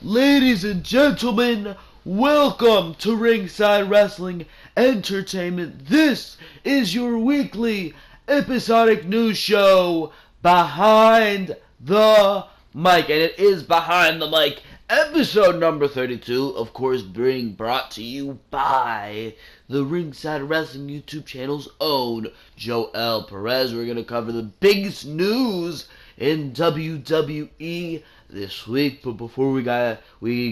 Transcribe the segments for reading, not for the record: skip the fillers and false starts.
Ladies and gentlemen, welcome to Ringside Wrestling Entertainment. This is your weekly episodic news show, Behind the Mic. And it is Behind the Mic, episode number 32, of course, being brought to you by the Ringside Wrestling YouTube channel's own Joel Perez. We're going to cover the biggest news in WWE this week, but before we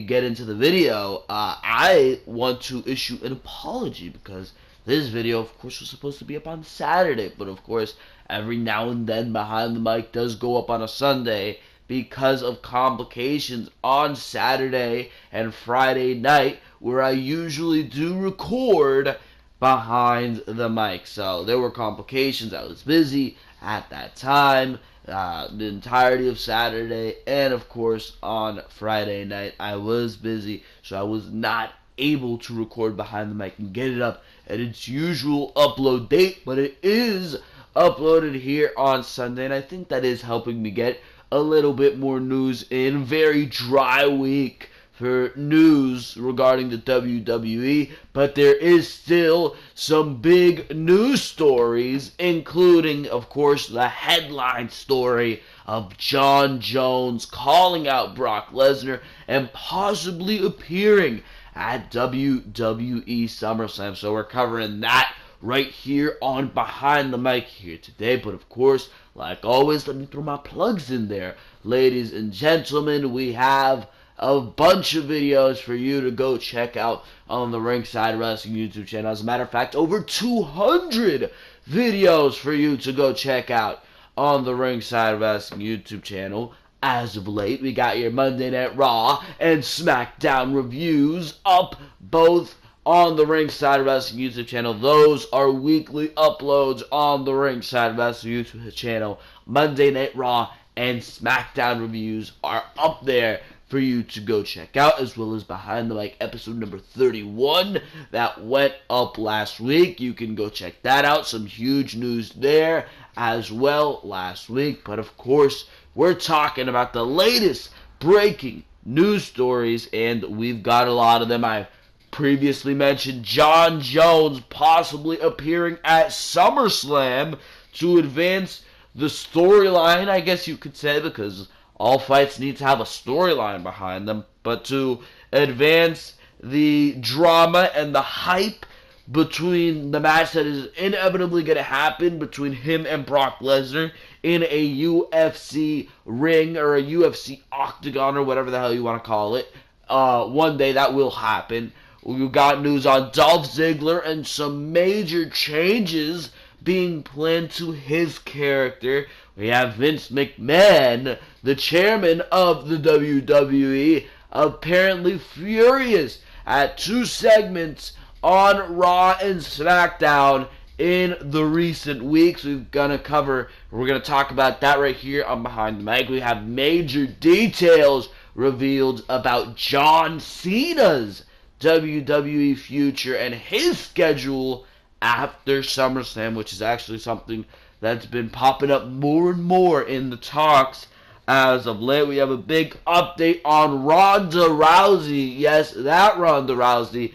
get into the video, I want to issue an apology because this video, of course, was supposed to be up on Saturday, but of course, every now and then Behind the Mic does go up on a Sunday because of complications on Saturday and Friday night, where I usually do record Behind the Mic. So there were complications. I was busy at that time. The entirety of Saturday, and of course on Friday night I was busy, so I was not able to record Behind the Mic and get it up at its usual upload date, but it is uploaded here on Sunday, and I think that is helping me get a little bit more news in. Very dry week for news regarding the WWE, but there is still some big news stories, including, of course, the headline story of Jon Jones calling out Brock Lesnar and possibly appearing at WWE SummerSlam. So we're covering that right here on Behind the Mic here today. But of course, like always, let me throw my plugs in there. Ladies and gentlemen, we have a bunch of videos for you to go check out on the Ringside Wrestling YouTube channel. As a matter of fact, over 200 videos for you to go check out on the Ringside Wrestling YouTube channel. As of late, we got your Monday Night Raw and Smackdown reviews up both on the Ringside Wrestling YouTube channel. Those are weekly uploads on the Ringside Wrestling YouTube channel. Monday Night Raw and Smackdown reviews are up there for you to go check out, as well as Behind the Mic episode number 31 that went up last week. You can go check that out. Some huge news there as well last week. But of course, we're talking about the latest breaking news stories, and we've got a lot of them. I've previously mentioned Jon Jones possibly appearing at SummerSlam to advance the storyline, I guess you could say, because all fights need to have a storyline behind them, but to advance the drama and the hype between the match that is inevitably going to happen between him and Brock Lesnar in a UFC ring or a UFC octagon or whatever the hell you want to call it. One day that will happen. We've got news on Dolph Ziggler and some major changes being planned to his character. We have Vince McMahon, the chairman of the WWE, apparently furious at two segments on Raw and Smackdown in the recent weeks. We're going to talk about that right here on Behind the Mic. We have major details revealed about John Cena's WWE future and his schedule after SummerSlam, which is actually something that's been popping up more and more in the talks as of late. We have a big update on Ronda Rousey. Yes, that Ronda Rousey.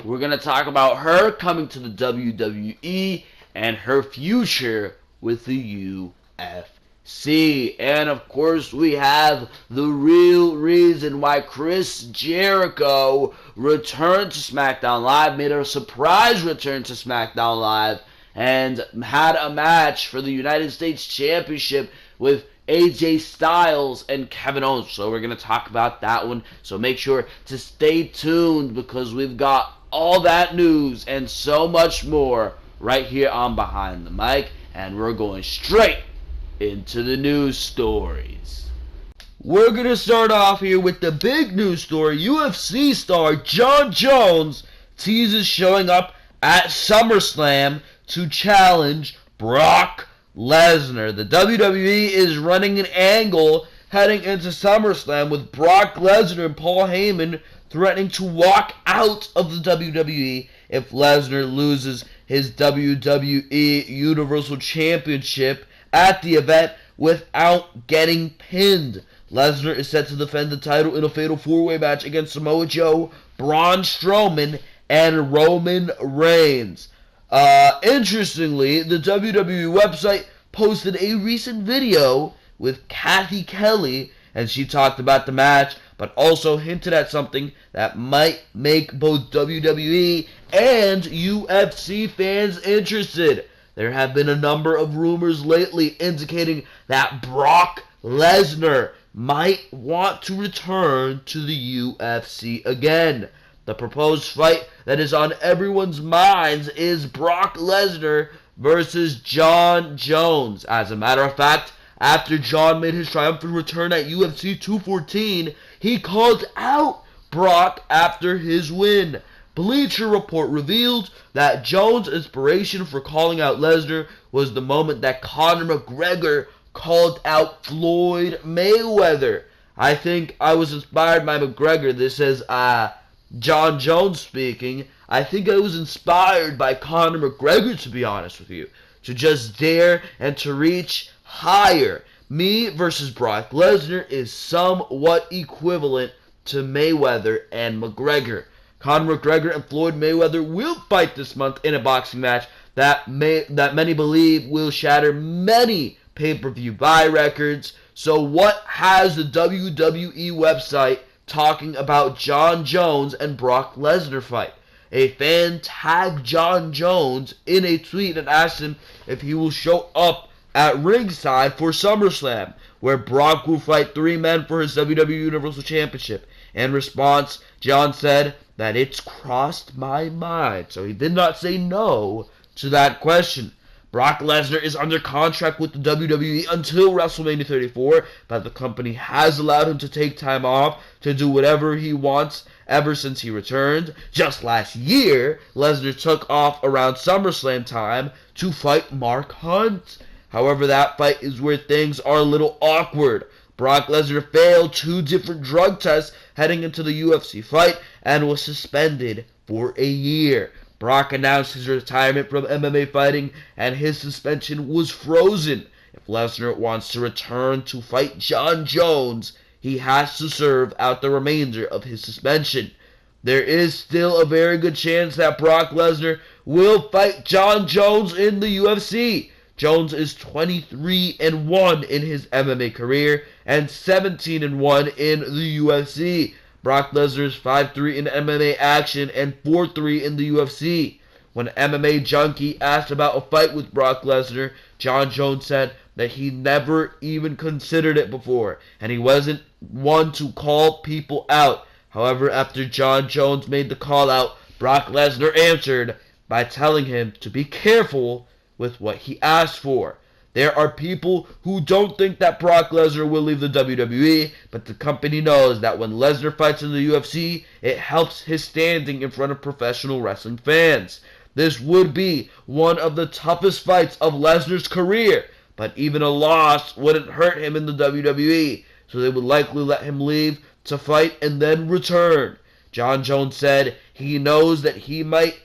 We're going to talk about her coming to the WWE and her future with the UFC. And of course, we have the real reason why Chris Jericho returned to SmackDown Live, made a surprise return to SmackDown Live, and had a match for the United States Championship with AJ Styles and Kevin Owens. So we're going to talk about that one. So make sure to stay tuned because we've got all that news and so much more right here on Behind the Mic. And we're going straight into the news stories. We're going to start off here with the big news story. UFC star Jon Jones teases showing up at SummerSlam to challenge Brock Lesnar. The WWE is running an angle heading into SummerSlam with Brock Lesnar and Paul Heyman threatening to walk out of the WWE if Lesnar loses his WWE Universal Championship at the event without getting pinned. Lesnar is set to defend the title in a fatal 4-way match against Samoa Joe, Braun Strowman, and Roman Reigns. Interestingly, the WWE website posted a recent video with Kathy Kelly, and she talked about the match, but also hinted at something that might make both WWE and UFC fans interested. There have been a number of rumors lately indicating that Brock Lesnar might want to return to the UFC again. The proposed fight that is on everyone's minds is Brock Lesnar versus Jon Jones. As a matter of fact, after Jon made his triumphant return at UFC 214, he called out Brock after his win. Bleacher Report revealed that Jones' inspiration for calling out Lesnar was the moment that Conor McGregor called out Floyd Mayweather. I think I was inspired by McGregor. This is Jon Jones speaking. I think I was inspired by Conor McGregor, to be honest with you, to just dare and to reach higher. Me versus Brock Lesnar is somewhat equivalent to Mayweather and McGregor. Conor McGregor and Floyd Mayweather will fight this month in a boxing match that many believe will shatter many pay-per-view buy records. So what has the WWE website talking about Jon Jones and Brock Lesnar fight? A fan tagged Jon Jones in a tweet and asked him if he will show up at Ringside for SummerSlam, where Brock will fight 3 men for his WWE Universal Championship. In response, Jon said that it's crossed my mind. So he did not say no to that question. Brock Lesnar is under contract with the WWE until WrestleMania 34, but the company has allowed him to take time off to do whatever he wants ever since he returned. Just last year, Lesnar took off around SummerSlam time to fight Mark Hunt. However, that fight is where things are a little awkward. Brock Lesnar failed 2 different drug tests heading into the UFC fight and was suspended for a year. Brock announced his retirement from MMA fighting, and his suspension was frozen. If Lesnar wants to return to fight Jon Jones, he has to serve out the remainder of his suspension. There is still a very good chance that Brock Lesnar will fight Jon Jones in the UFC. Jones is 23-1 in his MMA career and 17-1 in the UFC. Brock Lesnar is 5-3 in MMA action and 4-3 in the UFC. When MMA Junkie asked about a fight with Brock Lesnar, Jon Jones said that he never even considered it before, and he wasn't one to call people out. However, after Jon Jones made the call out, Brock Lesnar answered by telling him to be careful with what he asked for. There are people who don't think that Brock Lesnar will leave the WWE, but the company knows that when Lesnar fights in the UFC, it helps his standing in front of professional wrestling fans. This would be one of the toughest fights of Lesnar's career, but even a loss wouldn't hurt him in the WWE, so they would likely let him leave to fight and then return. Jon Jones said he knows that he might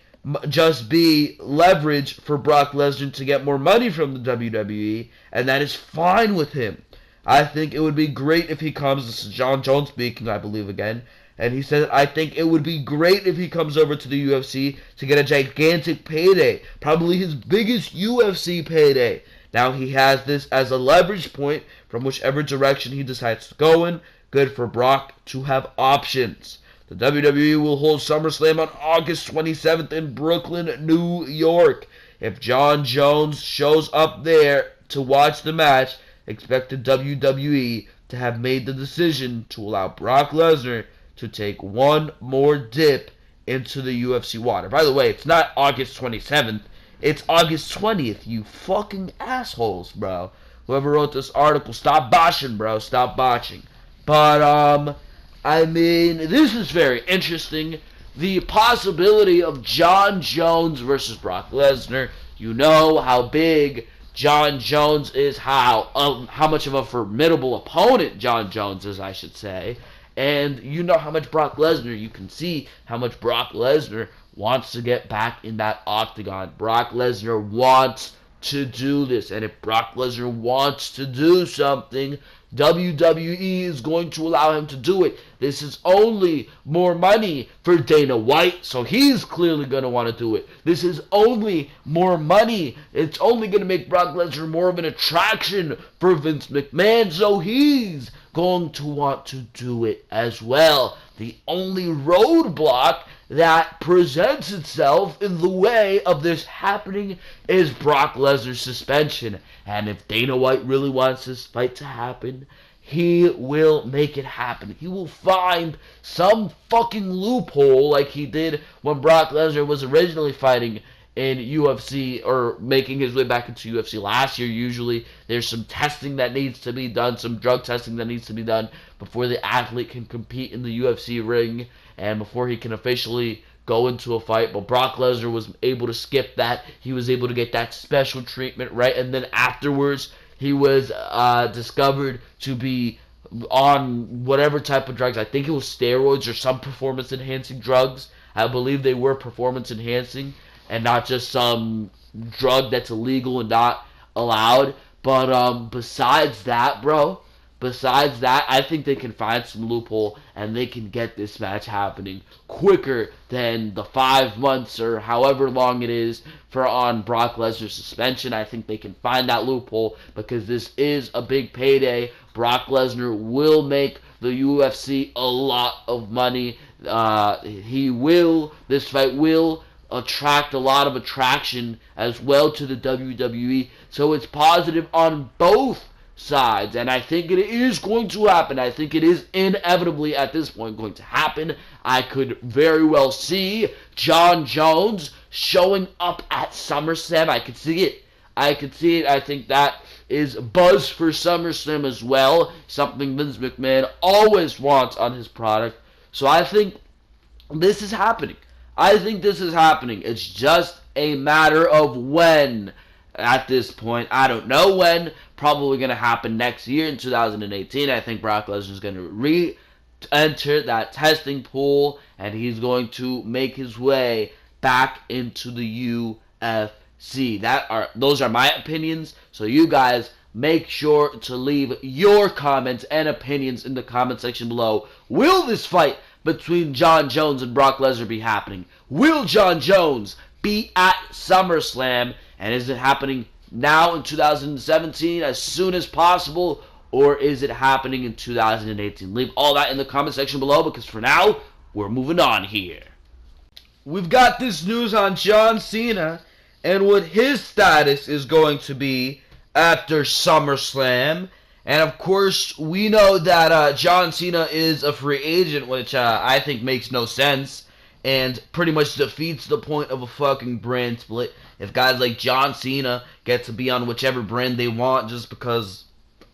just be leverage for Brock Lesnar to get more money from the WWE, and that is fine with him. I think it would be great if he comes. This is Jon Jones speaking, I believe, again. And he said, I think it would be great if he comes over to the UFC to get a gigantic payday. Probably his biggest UFC payday. Now he has this as a leverage point from whichever direction he decides to go in. Good for Brock to have options. The WWE will hold SummerSlam on August 27th in Brooklyn, New York. If Jon Jones shows up there to watch the match, expect the WWE to have made the decision to allow Brock Lesnar to take one more dip into the UFC water. By the way, it's not August 27th, it's August 20th, you fucking assholes, bro. Whoever wrote this article, stop botching, bro, stop botching. But, I mean, this is very interesting. The possibility of Jon Jones versus Brock Lesnar. You know how big Jon Jones is, how much of a formidable opponent Jon Jones is, I should say. And you know how much Brock Lesnar, you can see how much Brock Lesnar wants to get back in that octagon. Brock Lesnar wants to do this. And if Brock Lesnar wants to do something, WWE is going to allow him to do it. This is only more money for Dana White, so he's clearly going to want to do it. This is only more money. It's only going to make Brock Lesnar more of an attraction for Vince McMahon, so he's going to want to do it as well. The only roadblock that presents itself in the way of this happening is Brock Lesnar's suspension. And if Dana White really wants this fight to happen, he will make it happen. He will find some fucking loophole like he did when Brock Lesnar was originally fighting in UFC, or making his way back into UFC last year. Usually there's some testing that needs to be done, some drug testing that needs to be done before the athlete can compete in the UFC ring and before he can officially go into a fight. But Brock Lesnar was able to skip that. He was able to get that special treatment, right? And then afterwards he was discovered to be on whatever type of drugs. I think it was steroids or some performance enhancing drugs. I believe they were performance enhancing and not just some drug that's illegal and not allowed. But besides that, I think they can find some loophole and they can get this match happening quicker than the 5 months or however long it is for on Brock Lesnar's suspension. I think they can find that loophole because this is a big payday. Brock Lesnar will make the UFC a lot of money. This fight will attract a lot of attraction as well to the WWE. So it's positive on both sides, and I think it is going to happen. I think it is inevitably at this point going to happen. I could very well see Jon Jones showing up at SummerSlam. I could see it. I think that is buzz for SummerSlam as well, something Vince McMahon always wants on his product. So I think this is happening. It's just a matter of when at this point. I don't know when. Probably going to happen next year in 2018. I think Brock Lesnar is going to re-enter that testing pool, and he's going to make his way back into the UFC. Those are my opinions. So you guys make sure to leave your comments and opinions in the comment section below. Will this fight between Jon Jones and Brock Lesnar be happening? Will Jon Jones be at SummerSlam? And is it happening now in 2017 as soon as possible? Or is it happening in 2018? Leave all that in the comment section below, because for now, we're moving on here. We've got this news on John Cena and what his status is going to be after SummerSlam. And of course, we know that John Cena is a free agent, which I think makes no sense and pretty much defeats the point of a fucking brand split. If guys like John Cena get to be on whichever brand they want just because,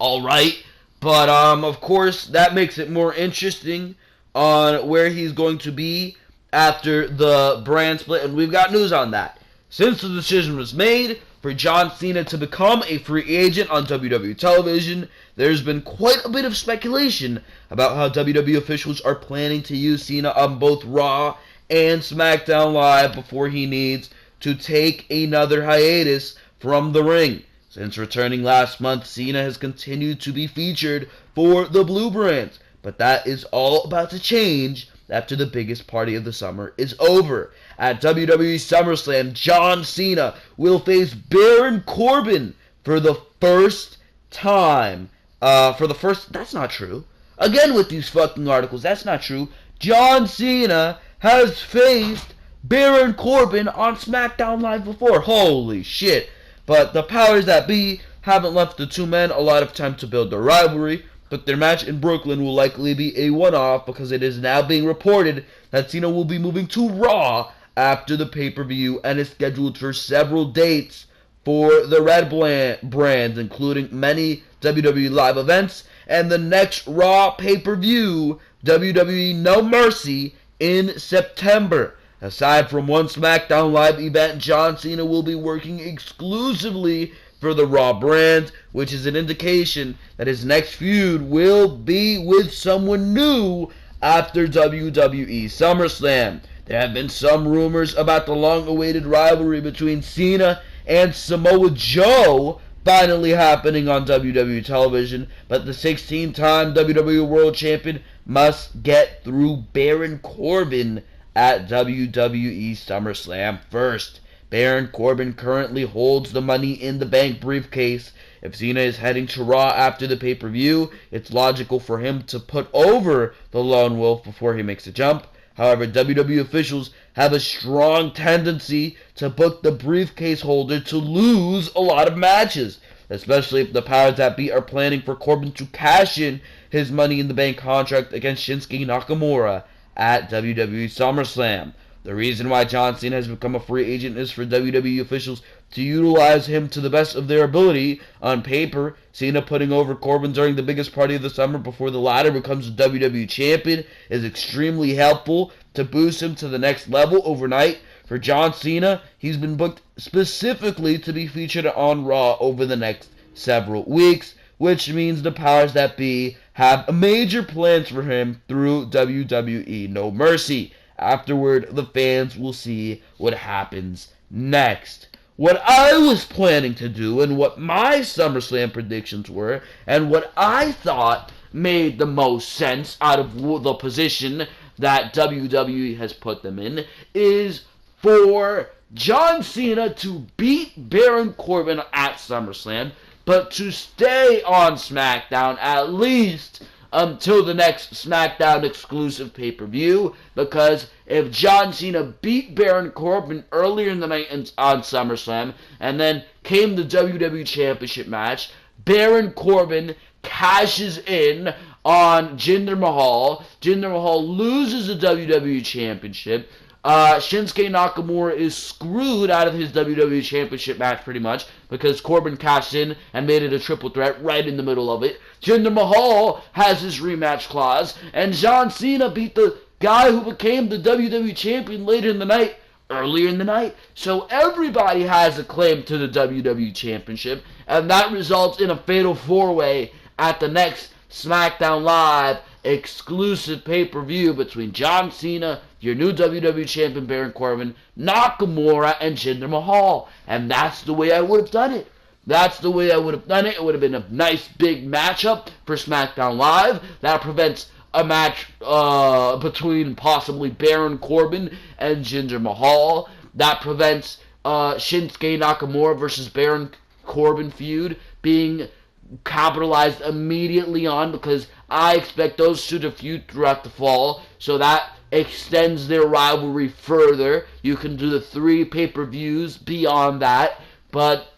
alright. But of course, that makes it more interesting on where he's going to be after the brand split, and we've got news on that. Since the decision was made for John Cena to become a free agent on WWE television, there's been quite a bit of speculation about how WWE officials are planning to use Cena on both Raw and Smackdown Live before he needs to take another hiatus from the ring. Since returning last month, Cena has continued to be featured for the Blue brand, but that is all about to change after the biggest party of the summer is over. At WWE SummerSlam, John Cena will face Baron Corbin for the first time. That's not true. Again with these fucking articles, that's not true. John Cena has faced Baron Corbin on Smackdown Live before. Holy shit. But the powers that be haven't left the two men a lot of time to build their rivalry, but their match in Brooklyn will likely be a one-off because it is now being reported that Cena will be moving to Raw after the pay-per-view and is scheduled for several dates for the Red brands, including many WWE live events and the next Raw pay-per-view, WWE No Mercy, in September. Aside from one Smackdown Live event, John Cena will be working exclusively for the Raw brand, which is an indication that his next feud will be with someone new after WWE SummerSlam. There have been some rumors about the long-awaited rivalry between Cena and Samoa Joe, finally happening on WWE television, but the 16-time WWE World Champion must get through Baron Corbin at WWE SummerSlam first. Baron Corbin currently holds the Money in the Bank briefcase. If Cena is heading to Raw after the pay-per-view, it's logical for him to put over the Lone Wolf before he makes a jump. However, WWE officials have a strong tendency to book the briefcase holder to lose a lot of matches, especially if the powers that be are planning for Corbin to cash in his Money in the Bank contract against Shinsuke Nakamura at WWE SummerSlam. The reason why John Cena has become a free agent is for WWE officials to utilize him to the best of their ability. On paper, Cena putting over Corbin during the biggest party of the summer before the latter becomes a WWE champion is extremely helpful to boost him to the next level overnight. For John Cena, he's been booked specifically to be featured on Raw over the next several weeks, which means the powers that be have major plans for him through WWE No Mercy. Afterward, the fans will see what happens next. What I was planning to do and what my SummerSlam predictions were and what I thought made the most sense out of the position that WWE has put them in is for John Cena to beat Baron Corbin at SummerSlam, but to stay on SmackDown at least until the next SmackDown exclusive pay-per-view, because if John Cena beat Baron Corbin earlier in the night on SummerSlam, and then came the WWE Championship match, Baron Corbin cashes in on Jinder Mahal. Jinder Mahal loses the WWE Championship. Shinsuke Nakamura is screwed out of his WWE Championship match pretty much because Corbin cashed in and made it a triple threat right in the middle of it. Jinder Mahal has his rematch clause, and John Cena beat the guy who became the WWE Champion earlier in the night. So everybody has a claim to the WWE Championship, and that results in a fatal four-way at the next SmackDown Live exclusive pay-per-view between John Cena, your new WWE Champion Baron Corbin, Nakamura, and Jinder Mahal. And that's the way I would have done it. It would have been a nice big matchup for SmackDown Live. That prevents a match between possibly Baron Corbin and Jinder Mahal. That prevents Shinsuke Nakamura versus Baron Corbin feud being capitalized immediately on, because I expect those two to feud throughout the fall, so that extends their rivalry further. You can do the 3 pay-per-views beyond that, but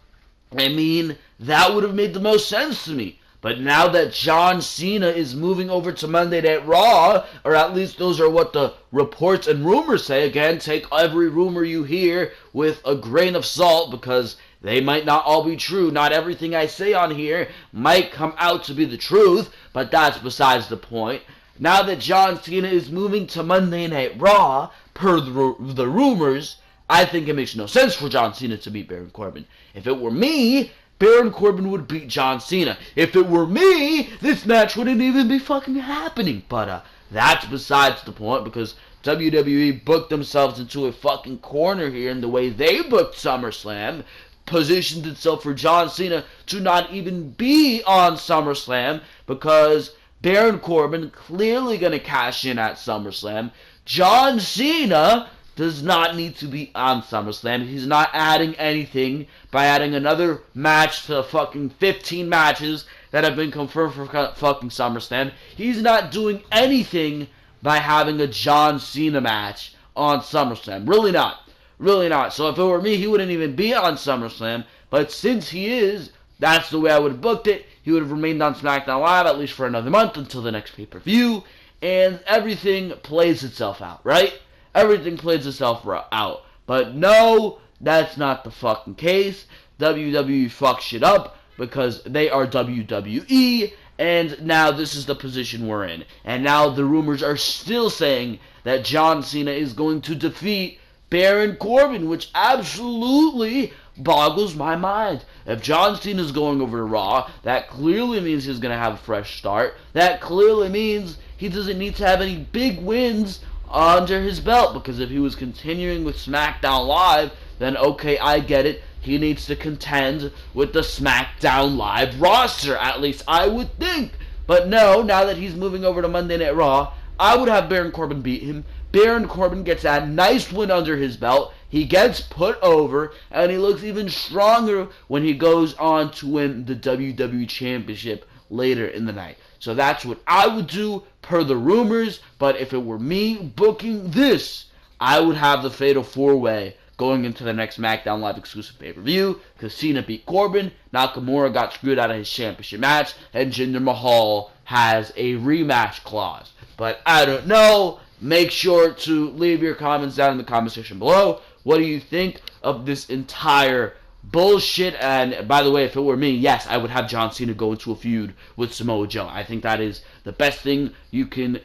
I mean, that would have made the most sense to me. But now that John Cena is moving over to Monday Night Raw, or at least those are what the reports and rumors say, again, take every rumor you hear with a grain of salt, because they might not all be true. Not everything I say on here might come out to be the truth, but that's besides the point. Now that John Cena is moving to Monday Night Raw, per the rumors, I think it makes no sense for John Cena to beat Baron Corbin. If it were me, Baron Corbin would beat John Cena. If it were me, this match wouldn't even be fucking happening. But that's besides the point, because WWE booked themselves into a fucking corner here in the way they booked SummerSlam, positioned itself for John Cena to not even be on SummerSlam, because Baron Corbin clearly going to cash in at SummerSlam. John Cena does not need to be on SummerSlam. He's not adding anything by adding another match to fucking 15 matches that have been confirmed for fucking SummerSlam. He's not doing anything by having a John Cena match on SummerSlam. Really not. Really not. So if it were me, he wouldn't even be on SummerSlam. But since he is, that's the way I would have booked it. He would have remained on SmackDown Live at least for another month until the next pay-per-view. And everything plays itself out, right? Everything plays itself out. But no, that's not the fucking case. WWE fucks shit up because they are WWE. And now this is the position we're in. And now the rumors are still saying that John Cena is going to defeat Baron Corbin, which absolutely boggles my mind. If John Cena is going over to Raw, that clearly means he's going to have a fresh start. That clearly means he doesn't need to have any big wins under his belt, because if he was continuing with SmackDown Live, then okay, I get it. he needs to contend with the SmackDown Live roster, at least I would think. But no, now that he's moving over to Monday Night Raw, I would have Baron Corbin beat him. Baron Corbin gets that nice win under his belt. He gets put over, and he looks even stronger when he goes on to win the WWE Championship later in the night. So that's what I would do per the rumors, but if it were me booking this, I would have the Fatal 4-Way going into the next SmackDown Live exclusive pay-per-view, because Cena beat Corbin, Nakamura got screwed out of his championship match, and Jinder Mahal has a rematch clause. But I don't know. Make sure to leave your comments down in the comment section below. What do you think of this entire bullshit? And by the way, if it were me, yes, I would have John Cena go into a feud with Samoa Joe. I think that is the best thing you can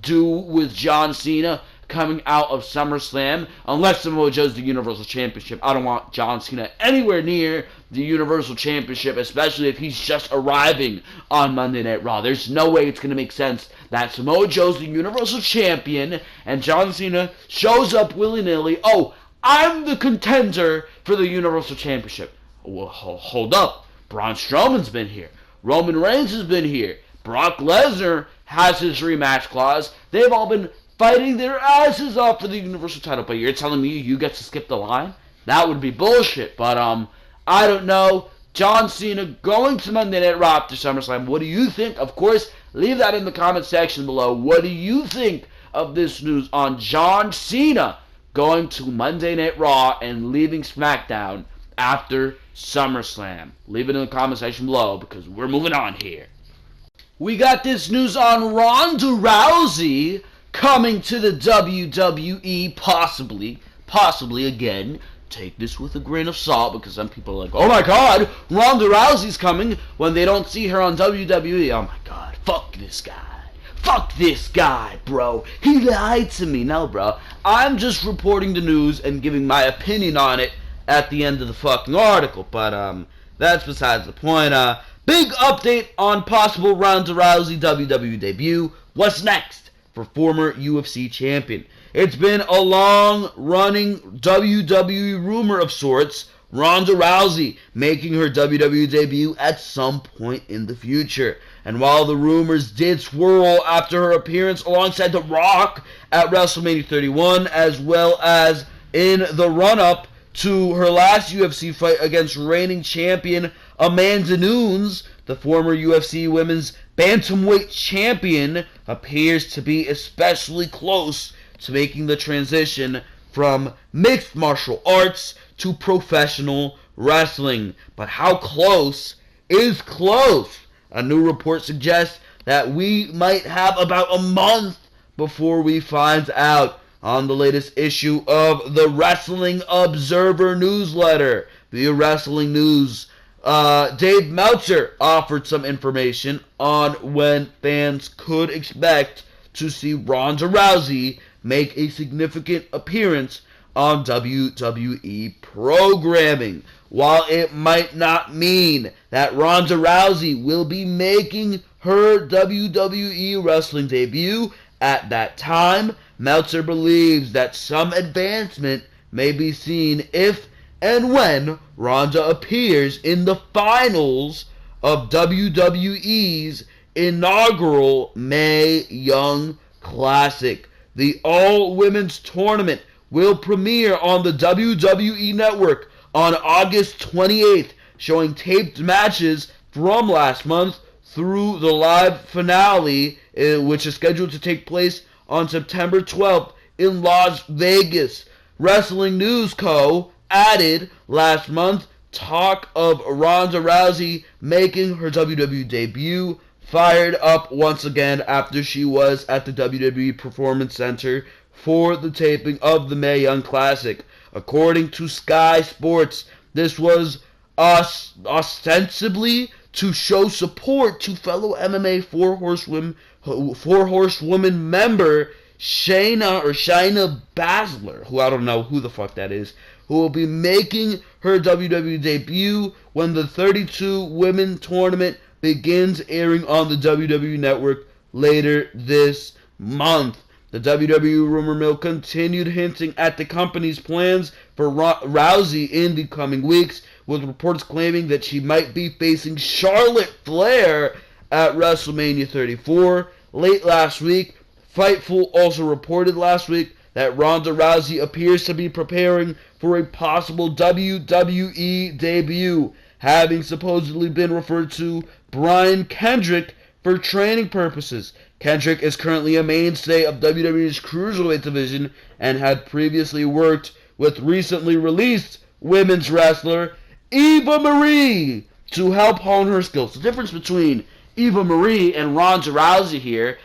do with John Cena coming out of SummerSlam, unless Samoa Joe's the Universal Championship. I don't want John Cena anywhere near the Universal Championship, especially if he's just arriving on Monday Night Raw. There's no way it's going to make sense that Samoa Joe's the Universal Champion and John Cena shows up willy-nilly. Oh, I'm the contender for the Universal Championship. Well, hold up. Braun Strowman's been here. Roman Reigns has been here. Brock Lesnar has his rematch clause. They've all been fighting their asses off for the Universal title, but you're telling me you get to skip the line? That would be bullshit. But I don't know. John Cena going to Monday Night Raw after SummerSlam. What do you think? Of course, leave that in the comment section below. What do you think of this news on John Cena going to Monday Night Raw and leaving SmackDown after SummerSlam? Leave it in the comment section below, because we're moving on here. We got this news on Ronda Rousey coming to the WWE, possibly again. Take this with a grain of salt, because some people are like, oh my god, Ronda Rousey's coming, when they don't see her on WWE. Oh my god, fuck this guy, bro. He lied to me. No, bro. I'm just reporting the news and giving my opinion on it at the end of the fucking article. But, that's besides the point. Big update on possible Ronda Rousey WWE debut. What's next for former UFC champion? It's been a long-running WWE rumor of sorts. Ronda Rousey making her WWE debut at some point in the future. And while the rumors did swirl after her appearance alongside The Rock at WrestleMania 31, as well as in the run-up to her last UFC fight against reigning champion Amanda Nunes, the former UFC Women's Bantamweight champion appears to be especially close to making the transition from mixed martial arts to professional wrestling. But how close is close? A new report suggests that we might have about a month before we find out. On the latest issue of the Wrestling Observer newsletter, the Wrestling News, Dave Meltzer offered some information on when fans could expect to see Ronda Rousey make a significant appearance on WWE programming. While it might not mean that Ronda Rousey will be making her WWE wrestling debut at that time, Meltzer believes that some advancement may be seen if and when Ronda appears in the finals of WWE's inaugural Mae Young Classic. The all-women's tournament will premiere on the WWE Network on August 28th, showing taped matches from last month through the live finale, which is scheduled to take place on September 12th in Las Vegas. Wrestling News Co. added last month talk of Ronda Rousey making her WWE debut fired up once again after she was at the WWE Performance Center for the taping of the Mae Young Classic. According to Sky Sports, this was ostensibly to show support to fellow MMA Four Horsewoman member Shayna Baszler, who I don't know who the fuck that is, who will be making her WWE debut when the 32-women tournament begins airing on the WWE Network later this month. The WWE rumor mill continued hinting at the company's plans for Rousey in the coming weeks, with reports claiming that she might be facing Charlotte Flair at WrestleMania 34. Late last week, Fightful also reported last week that Ronda Rousey appears to be preparing for a possible WWE debut, having supposedly been referred to Brian Kendrick for training purposes. Kendrick is currently a mainstay of WWE's Cruiserweight division and had previously worked with recently released women's wrestler Eva Marie to help hone her skills. The difference between Eva Marie and Ronda Rousey here,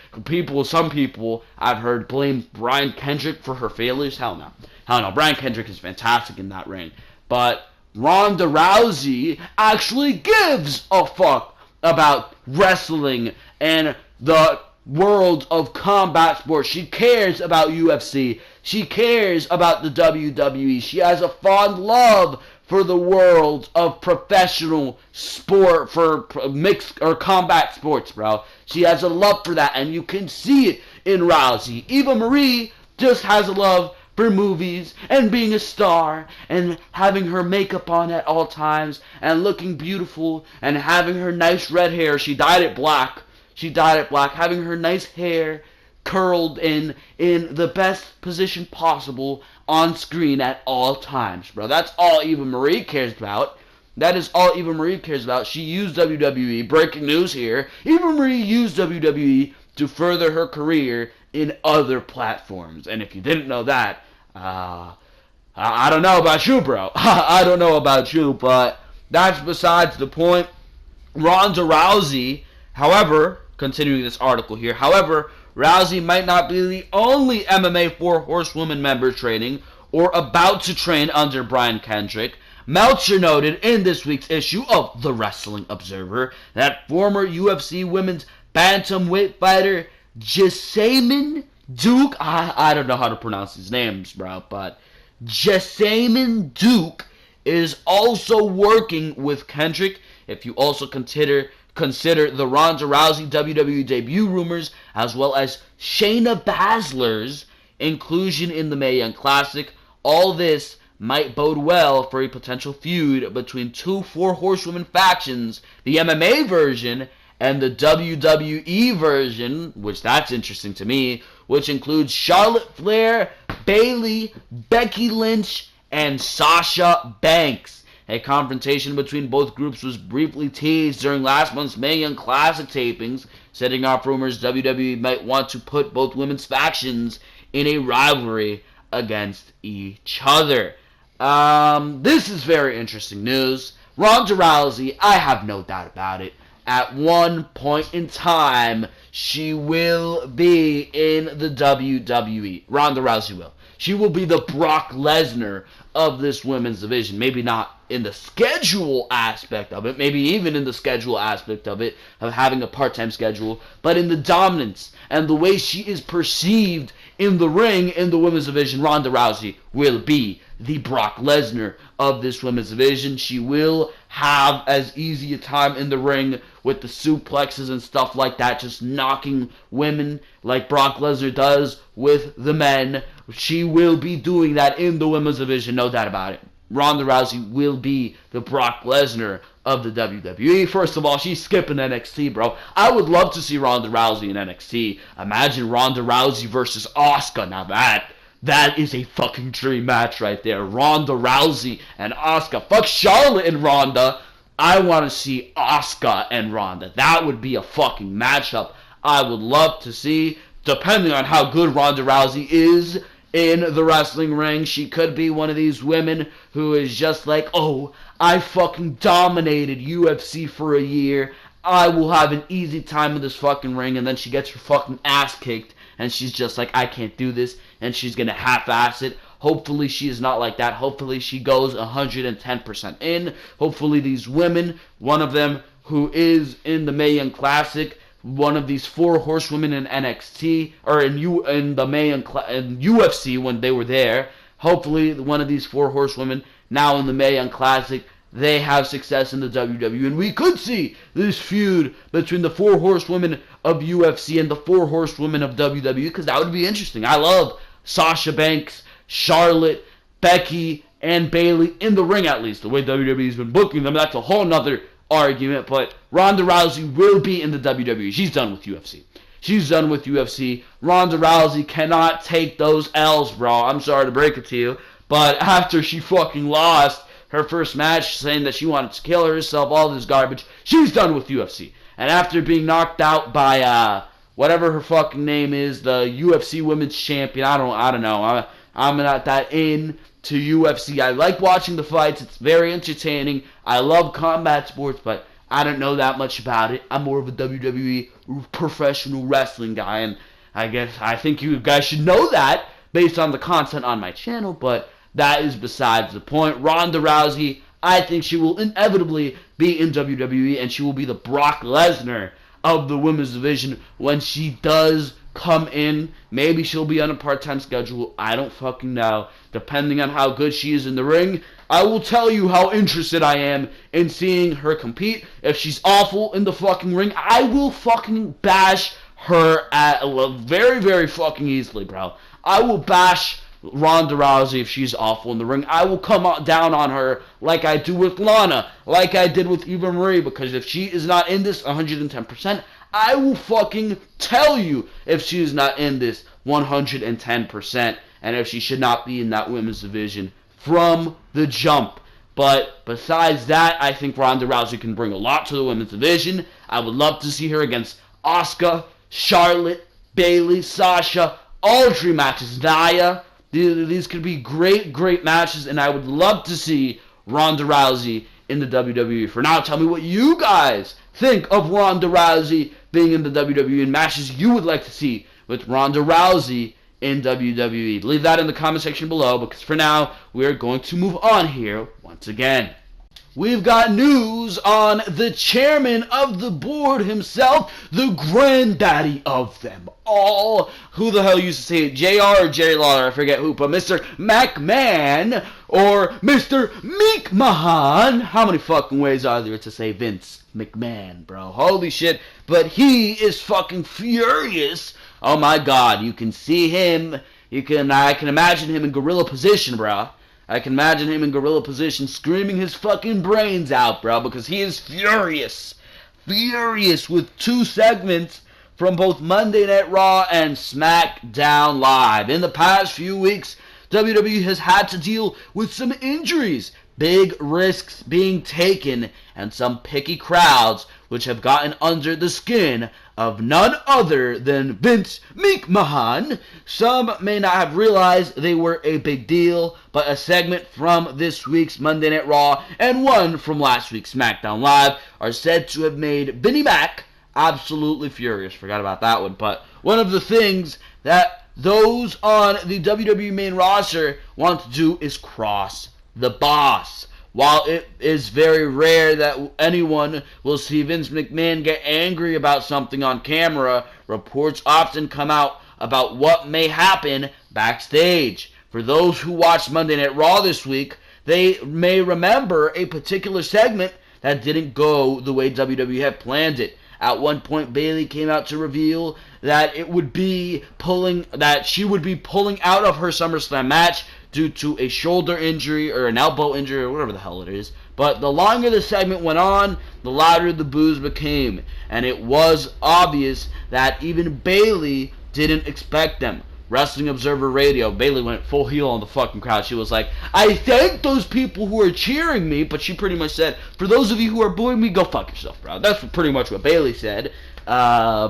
some people I've heard blame Brian Kendrick for her failures. Hell no. Hell no. Brian Kendrick is fantastic in that ring. But Ronda Rousey actually gives a fuck about wrestling and the world of combat sports. She cares about UFC. She cares about the WWE. She has a fond love for the world of professional sport, for mixed or combat sports, bro. She has a love for that, and you can see it in Rousey. Eva Marie just has a love for movies and being a star and having her makeup on at all times and looking beautiful and having her nice red hair. She dyed it black. Having her nice hair curled in the best position possible on screen at all times, bro. That's all Eva Marie cares about. That is all Eva Marie cares about. She used WWE. Breaking news here. Eva Marie used WWE to further her career in other platforms. And if you didn't know that, I don't know about you, bro. I don't know about you, but that's besides the point. Ronda Rousey, however, continuing this article here, however, Rousey might not be the only MMA 4 Horsewoman member training or about to train under Brian Kendrick. Meltzer noted in this week's issue of The Wrestling Observer that former UFC women's bantamweight fighter Jessamyn Duke, I don't know how to pronounce these names, bro, but Jessamyn Duke is also working with Kendrick. If you also consider the Ronda Rousey WWE debut rumors, as well as Shayna Baszler's inclusion in the Mae Young Classic, all this might bode well for a potential feud between two 4 Horsewomen factions, the MMA version and the WWE version, which that's interesting to me, which includes Charlotte Flair, Bayley, Becky Lynch, and Sasha Banks. A confrontation between both groups was briefly teased during last month's Mae Young Classic tapings, setting off rumors WWE might want to put both women's factions in a rivalry against each other. This is very interesting news. Ronda Rousey, I have no doubt about it. At one point in time, she will be in the WWE. Ronda Rousey will. She will be the Brock Lesnar of this women's division. Maybe not in the schedule aspect of it, maybe even in the schedule aspect of it, of having a part-time schedule, but in the dominance and the way she is perceived in the ring in the women's division, Ronda Rousey will be the Brock Lesnar of this women's division. She will have as easy a time in the ring with the suplexes and stuff like that, just knocking women like Brock Lesnar does with the men. She will be doing that in the women's division, no doubt about it. Ronda Rousey will be the Brock Lesnar of the WWE. First of all, she's skipping NXT, bro. I would love to see Ronda Rousey in NXT. Imagine Ronda Rousey versus Asuka. Now that is a fucking dream match right there. Ronda Rousey and Asuka. Fuck Charlotte and Ronda. I want to see Asuka and Ronda. That would be a fucking matchup I would love to see. Depending on how good Ronda Rousey is in the wrestling ring, she could be one of these women who is just like, oh, I fucking dominated UFC for a year. I will have an easy time in this fucking ring, and then she gets her fucking ass kicked, and she's just like, I can't do this, and she's gonna half-ass it. Hopefully she is not like that. Hopefully she goes 110% in. Hopefully these women, one of them who is in the Mae Young Classic, one of these 4 horsewomen in NXT, or in the Mae Young in UFC when they were there, hopefully one of these 4 horsewomen now in the Mae Young Classic they have success in the WWE, and we could see this feud between the 4 horsewomen of UFC and the 4 horsewomen of WWE, because that would be interesting. I love Sasha Banks, Charlotte, Becky, and Bayley in the ring, at least. The way WWE's been booking them, that's a whole nother argument, but Ronda Rousey will be in the WWE. She's done with UFC. She's done with UFC. Ronda Rousey cannot take those L's, bro. I'm sorry to break it to you, but after she fucking lost her first match, saying that she wanted to kill herself, all this garbage, she's done with UFC. And after being knocked out by whatever her fucking name is, the UFC Women's Champion, I don't know. I'm not that into UFC. I like watching the fights. It's very entertaining. I love combat sports, but I don't know that much about it. I'm more of a WWE professional wrestling guy, and I think you guys should know that based on the content on my channel, but that is besides the point. Ronda Rousey, I think she will inevitably be in WWE, and she will be the Brock Lesnar of the women's division when she does come in. Maybe she'll be on a part-time schedule. I don't fucking know. Depending on how good she is in the ring, I will tell you how interested I am in seeing her compete. If she's awful in the fucking ring, I will fucking bash her very, very fucking easily, bro. I will bash Ronda Rousey if she's awful in the ring. I will come down on her like I do with Lana, like I did with Eva Marie, because if she is not in this 110%, I will fucking tell you if she is not in this 110%, and if she should not be in that women's division from the jump. But besides that, I think Ronda Rousey can bring a lot to the women's division. I would love to see her against Asuka, Charlotte, Bayley, Sasha, all dream matches, Nia. These could be great, great matches, and I would love to see Ronda Rousey in the WWE. For now, tell me what you guys think of Ronda Rousey being in the WWE and matches you would like to see with Ronda Rousey in WWE. Leave that in the comment section below, because for now, we're going to move on here once again. We've got news on the chairman of the board himself, the granddaddy of them all. Who the hell used to say it? JR or Jerry Lawler? I forget who, but Mr. McMahon or Mr. McMahon. How many fucking ways are there to say Vince McMahon, bro? Holy shit. But he is fucking furious. Oh my god, you can see him. I can imagine him in gorilla position, bro. I can imagine him in gorilla position screaming his fucking brains out, bro, because he is furious. Furious with 2 segments from both Monday Night Raw and Smackdown Live. In the past few weeks, WWE has had to deal with some injuries, big risks being taken, and some picky crowds which have gotten under the skin of none other than Vince McMahon. Some may not have realized they were a big deal, but a segment from this week's Monday Night Raw and one from last week's SmackDown Live are said to have made Vinnie Mac absolutely furious. Forgot about that one. But one of the things that those on the WWE main roster want to do is cross the boss. While it is very rare that anyone will see Vince McMahon get angry about something on camera, reports often come out about what may happen backstage. For those who watched Monday Night Raw this week, they may remember a particular segment that didn't go the way WWE had planned it. At one point, Bayley came out to reveal that she would be pulling out of her SummerSlam match due to a shoulder injury or an elbow injury or whatever the hell it is. But the longer the segment went on, the louder the boos became. And it was obvious that even Bayley didn't expect them. Wrestling Observer Radio, Bayley went full heel on the fucking crowd. She was like, I thank those people who are cheering me, but she pretty much said, for those of you who are booing me, go fuck yourself, bro. That's pretty much what Bayley said.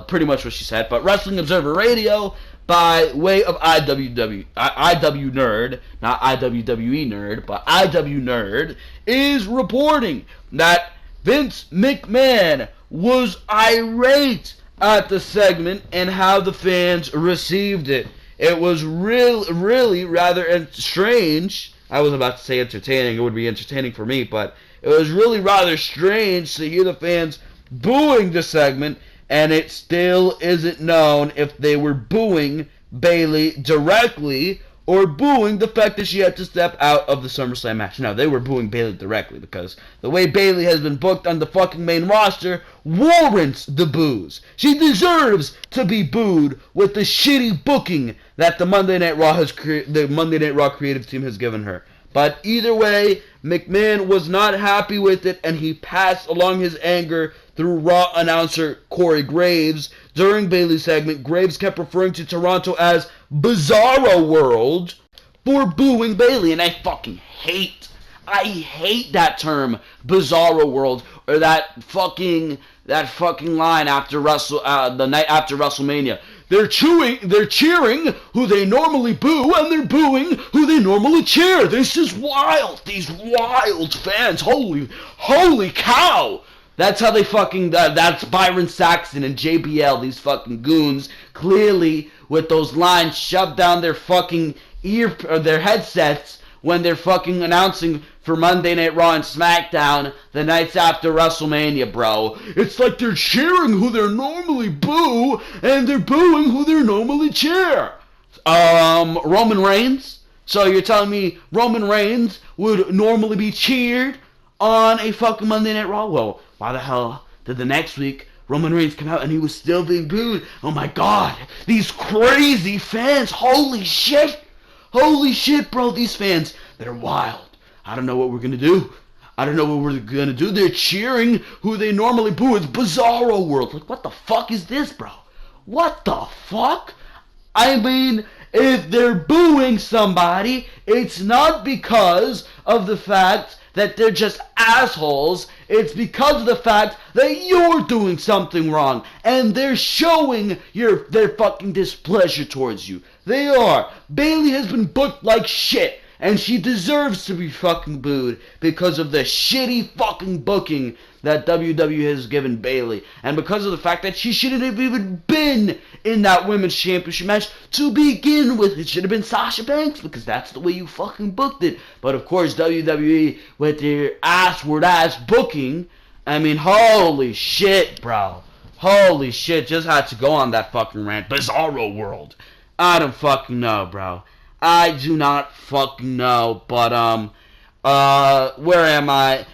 Pretty much what she said. But Wrestling Observer Radio, by way of IW Nerd, not IWWE Nerd, but IW Nerd, is reporting that Vince McMahon was irate at the segment and how the fans received it. It was really rather strange. I was about to say entertaining. It would be entertaining for me, but it was really rather strange to hear the fans booing the segment, and it still isn't known if they were booing Bayley directly or booing the fact that she had to step out of the SummerSlam match. No, they were booing Bayley directly because the way Bayley has been booked on the fucking main roster warrants the boos. She deserves to be booed with the shitty booking that the Monday Night Raw creative team has given her. But either way, McMahon was not happy with it, and he passed along his anger through Raw announcer Corey Graves. During Bayley's segment, Graves kept referring to Toronto as Bizarro World for booing Bayley, and I hate that term, Bizarro World, or that fucking line after the night after WrestleMania. They're cheering who they normally boo, and they're booing who they normally cheer. This is wild. These wild fans. Holy cow. That's how they that's Byron Saxton and JBL, these fucking goons, clearly with those lines shoved down their fucking their headsets when they're fucking announcing for Monday Night Raw and Smackdown the nights after WrestleMania, bro. It's like they're cheering who they normally boo, and they're booing who they normally cheer. Roman Reigns? So you're telling me Roman Reigns would normally be cheered on a fucking Monday Night Raw? Well, why the hell did the next week Roman Reigns come out and he was still being booed? Oh my god, these crazy fans, holy shit, bro, these fans, they're wild. I don't know what we're gonna do. They're cheering who they normally boo. It's Bizarro World. Like, what the fuck is this, bro? What the fuck? I mean, if they're booing somebody, it's not because of the fact that they're just assholes. It's because of the fact that you're doing something wrong, and they're showing their fucking displeasure towards you. They are. Bayley has been booked like shit, and she deserves to be fucking booed because of the shitty fucking booking that WWE has given Bayley, and because of the fact that she shouldn't have even been in that Women's Championship match to begin with. It should have been Sasha Banks, because that's the way you fucking booked it. But of course, WWE, with their ass booking, I mean, holy shit, bro. Holy shit, just had to go on that fucking rant. Bizarro World. I don't fucking know, bro. I do not fucking know, but, where am I?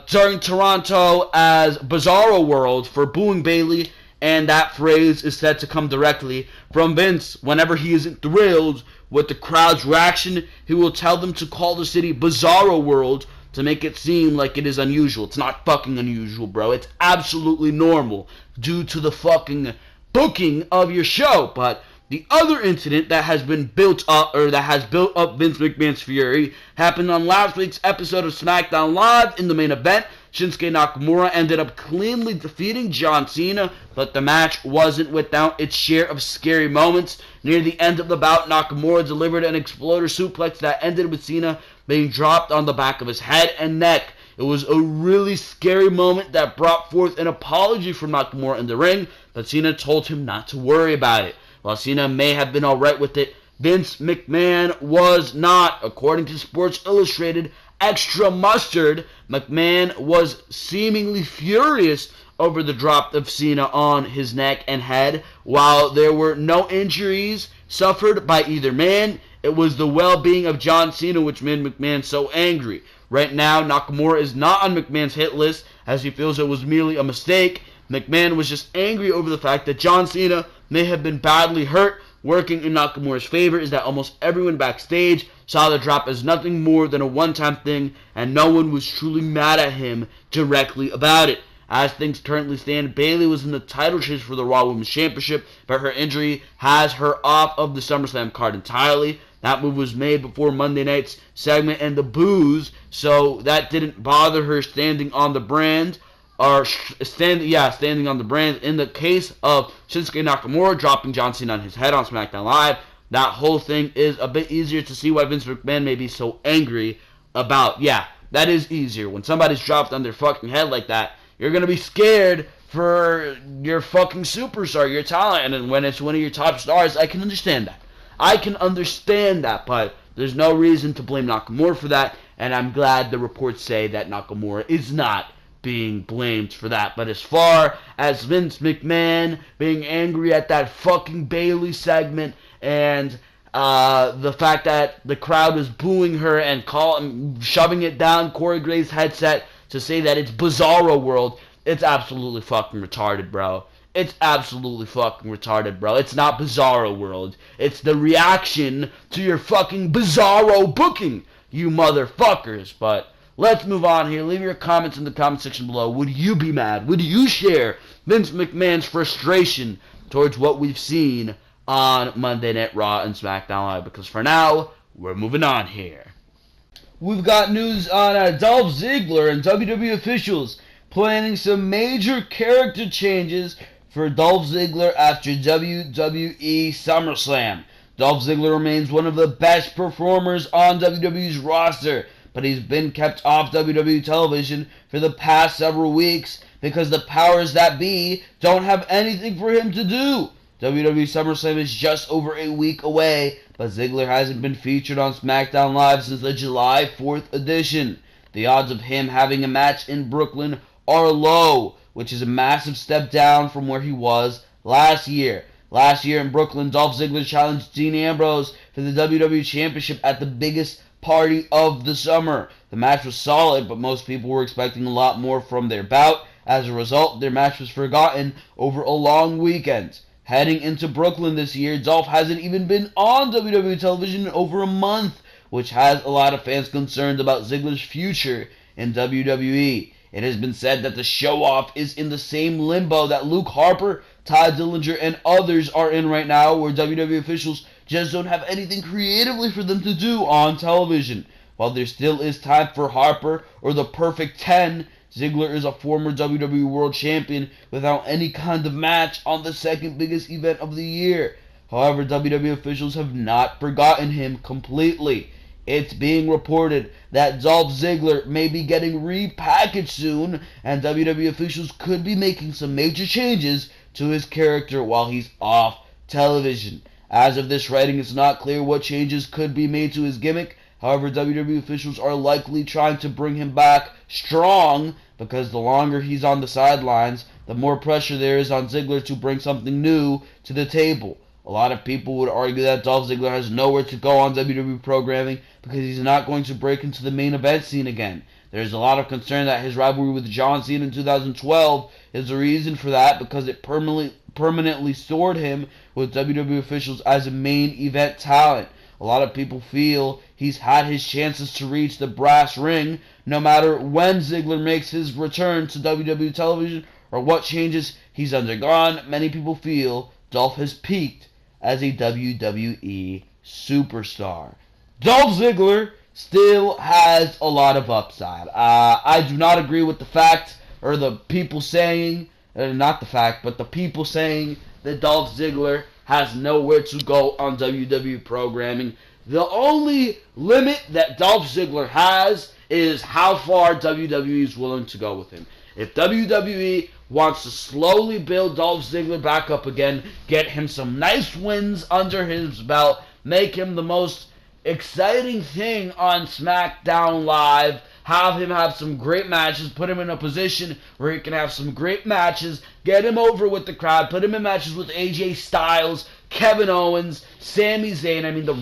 During Toronto as Bizarro World for booing Bayley, and that phrase is said to come directly from Vince. Whenever he isn't thrilled with the crowd's reaction, he will tell them to call the city Bizarro World to make it seem like it is unusual. It's not fucking unusual, bro. It's absolutely normal due to the fucking booking of your show. But the other incident that has been built up Vince McMahon's fury happened on last week's episode of SmackDown Live. In the main event, Shinsuke Nakamura ended up cleanly defeating John Cena, but the match wasn't without its share of scary moments. Near the end of the bout, Nakamura delivered an exploder suplex that ended with Cena being dropped on the back of his head and neck. It was a really scary moment that brought forth an apology from Nakamura in the ring, but Cena told him not to worry about it. While Cena may have been alright with it, Vince McMahon was not. According to Sports Illustrated Extra Mustard, McMahon was seemingly furious over the drop of Cena on his neck and head. While there were no injuries suffered by either man, it was the well-being of John Cena which made McMahon so angry. Right now, Nakamura is not on McMahon's hit list, as he feels it was merely a mistake. McMahon was just angry over the fact that John Cena may have been badly hurt. Working in Nakamura's favor is that almost everyone backstage saw the drop as nothing more than a one-time thing, and no one was truly mad at him directly about it. As things currently stand, Bayley was in the title chase for the Raw Women's Championship, but her injury has her off of the SummerSlam card entirely. That move was made before Monday night's segment and the boos, so that didn't bother her standing on the brand. Standing on the brand. In the case of Shinsuke Nakamura dropping John Cena on his head on SmackDown Live, that whole thing is a bit easier to see why Vince McMahon may be so angry about. Yeah, that is easier. When somebody's dropped on their fucking head like that, you're going to be scared for your fucking superstar, your talent, and when it's one of your top stars, I can understand that. But there's no reason to blame Nakamura for that, and I'm glad the reports say that Nakamura is not being blamed for that. But as far as Vince McMahon being angry at that fucking Bayley segment and The fact that the crowd was booing her and shoving it down Corey Graves' headset to say that it's Bizarro World, it's absolutely fucking retarded, bro. It's absolutely fucking retarded, bro. It's not Bizarro World. It's the reaction to your fucking Bizarro booking, you motherfuckers. But let's move on here. Leave your comments in the comment section below. Would you be mad? Would you share Vince McMahon's frustration towards what we've seen on Monday Night Raw and SmackDown Live? Because for now, we're moving on here. We've got news on Dolph Ziggler and WWE officials planning some major character changes for Dolph Ziggler after WWE SummerSlam. Dolph Ziggler remains one of the best performers on WWE's roster, but he's been kept off WWE television for the past several weeks because the powers that be don't have anything for him to do. WWE SummerSlam is just over a week away, but Ziggler hasn't been featured on SmackDown Live since the July 4th edition. The odds of him having a match in Brooklyn are low, which is a massive step down from where he was last year. Last year in Brooklyn, Dolph Ziggler challenged Dean Ambrose for the WWE Championship at the biggest party of the summer. The match was solid, but most people were expecting a lot more from their bout. As a result, their match was forgotten over a long weekend. Heading into Brooklyn this year, Dolph hasn't even been on WWE television in over a month, which has a lot of fans concerned about Ziggler's future in WWE. It has been said that the show-off is in the same limbo that Luke Harper, Ty Dillinger, and others are in right now, where WWE officials just don't have anything creatively for them to do on television. While there still is time for Harper or the Perfect 10, Ziggler is a former WWE World Champion without any kind of match on the second biggest event of the year. However, WWE officials have not forgotten him completely. It's being reported that Dolph Ziggler may be getting repackaged soon, and WWE officials could be making some major changes to his character while he's off television. As of this writing, it's not clear what changes could be made to his gimmick. However, WWE officials are likely trying to bring him back strong, because the longer he's on the sidelines, the more pressure there is on Ziggler to bring something new to the table. A lot of people would argue that Dolph Ziggler has nowhere to go on WWE programming because he's not going to break into the main event scene again. There's a lot of concern that his rivalry with John Cena in 2012 is the reason for that, because it permanently stored him with WWE officials as a main event talent. A lot of people feel he's had his chances to reach the brass ring no matter when Ziggler makes his return to WWE television or what changes he's undergone. Many people feel Dolph has peaked as a WWE superstar. Dolph Ziggler still has a lot of upside. I do not agree with the fact, or the people saying, not the fact, but the people saying that Dolph Ziggler has nowhere to go on WWE programming. The only limit that Dolph Ziggler has is how far WWE is willing to go with him. If WWE wants to slowly build Dolph Ziggler back up again, get him some nice wins under his belt, make him the most exciting thing on SmackDown Live, have him have some great matches, put him in a position where he can have some great matches, get him over with the crowd, put him in matches with AJ Styles, Kevin Owens, Sami Zayn. I mean, the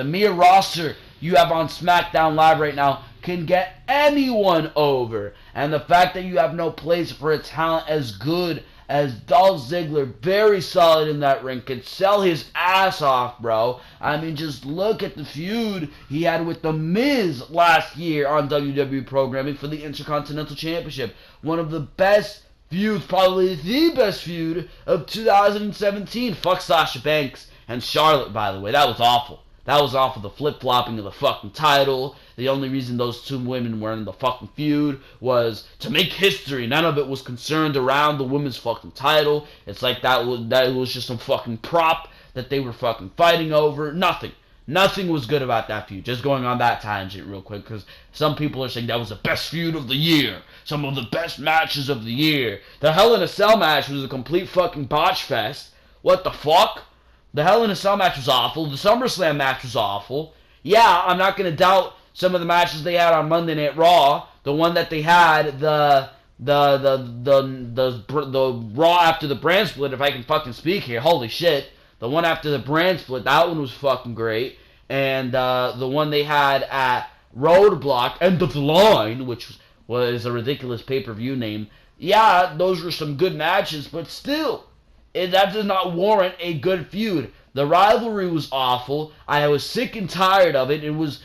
mere roster you have on SmackDown Live right now can get anyone over. And the fact that you have no place for a talent as good as Dolph Ziggler, very solid in that ring, could sell his ass off, bro. I mean, just look at the feud he had with The Miz last year on WWE programming for the Intercontinental Championship. One of the best feuds, probably the best feud of 2017. Fuck Sasha Banks and Charlotte, by the way. That was awful. That was awful. The flip-flopping of the fucking title. The only reason those two women were in the fucking feud was to make history. None of it was concerned around the women's fucking title. It's like that was just some fucking prop that they were fucking fighting over. Nothing. Nothing was good about that feud. Just going on that tangent real quick, because some people are saying that was the best feud of the year. Some of the best matches of the year. The Hell in a Cell match was a complete fucking botch fest. What the fuck? The Hell in a Cell match was awful. The SummerSlam match was awful. Yeah, I'm not going to doubt some of the matches they had on Monday Night Raw. The one that they had, the Raw after the brand split, if I can fucking speak here. Holy shit. The one after the brand split, that one was fucking great. And the one they had at Roadblock, End of the Line, which was a ridiculous pay-per-view name. Yeah, those were some good matches, but still, that does not warrant a good feud. The rivalry was awful. I was sick and tired of it. It was